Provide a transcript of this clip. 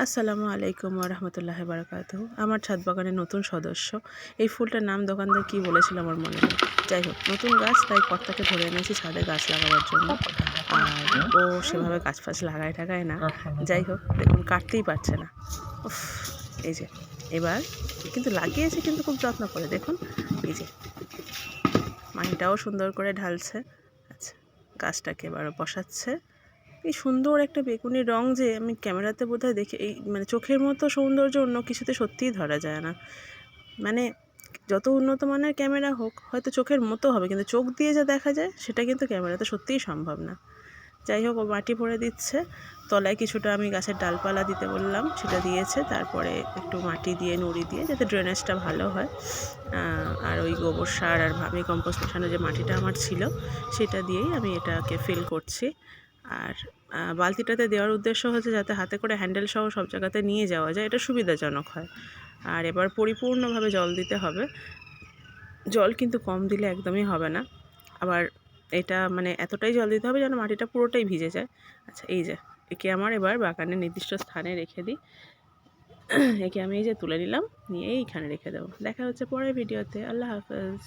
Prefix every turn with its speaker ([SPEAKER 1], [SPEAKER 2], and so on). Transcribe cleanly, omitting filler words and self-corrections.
[SPEAKER 1] আসসালামু আলাইকুম ওয়া রাহমাতুল্লাহি ওয়া বারাকাতুহু। আমার ছাদ বাগানের নতুন সদস্য। এই ফুলটার নাম দোকানদার কি বলেছিল আমার মনে নেই। যাই হোক, নতুন গাছ, তাই কর্তাকে ধরে এনেছি ছাদে গাছ লাগাবার জন্য। আর ও সেভাবে গাছ ফাছ লাগায় টাগায় না। যাই হোক, দেখুন কাটতেই পারছে না। উফ! এই যে এবার কিন্তু লাগিয়েছে, কিন্তু খুব যত্ন করে। দেখুন এই যে মাটিটাও সুন্দর করে ঢালছে। আচ্ছা, গাছটাকে এবারও বসাচ্ছে। এই সুন্দর একটা বেগুনি রং যে আমি ক্যামেরাতে বোধহয় দেখে এই মানে চোখের মতো সৌন্দর্য অন্য কিছুতে সত্যিই ধরা যায় না। মানে যত উন্নত মানের ক্যামেরা হোক, হয়তো চোখের মতো হবে, কিন্তু চোখ দিয়ে যা দেখা যায় সেটা কিন্তু ক্যামেরাতে সত্যিই সম্ভব না। যাই হোক, ও মাটি ভরে দিচ্ছে। তলায় কিছুটা আমি গাছের ডালপালা দিতে বললাম, সেটা দিয়েছে। তারপরে একটু মাটি দিয়ে নুড়ি দিয়ে, যাতে ড্রেনেজটা ভালো হয়। আর ওই গোবর সার আর ভার্মি কম্পোস্ট মেশানো যে মাটিটা আমার ছিল, সেটা দিয়েই আমি এটাকে ফিল করছি। আর বালতিটাতে দেওয়ার উদ্দেশ্য হচ্ছে যাতে হাতে করে হ্যান্ডেল সহ সব জায়গাতে নিয়ে যাওয়া যায়, এটা সুবিধাজনক হয়। আর এবার পরিপূর্ণভাবে জল দিতে হবে। জল কিন্তু কম দিলে একদমই হবে না। আবার এটা মানে এতটাই জল দিতে হবে যেন মাটিটা পুরোটাই ভিজে যায়। আচ্ছা, এই যে একে আমার এবার বাগানের নির্দিষ্ট স্থানে রেখে দিই। একে আমি এই যে তুলে নিলাম, নিয়ে এইখানে রেখে দেবো। দেখা হচ্ছে পরের ভিডিওতে। আল্লাহ হাফেজ।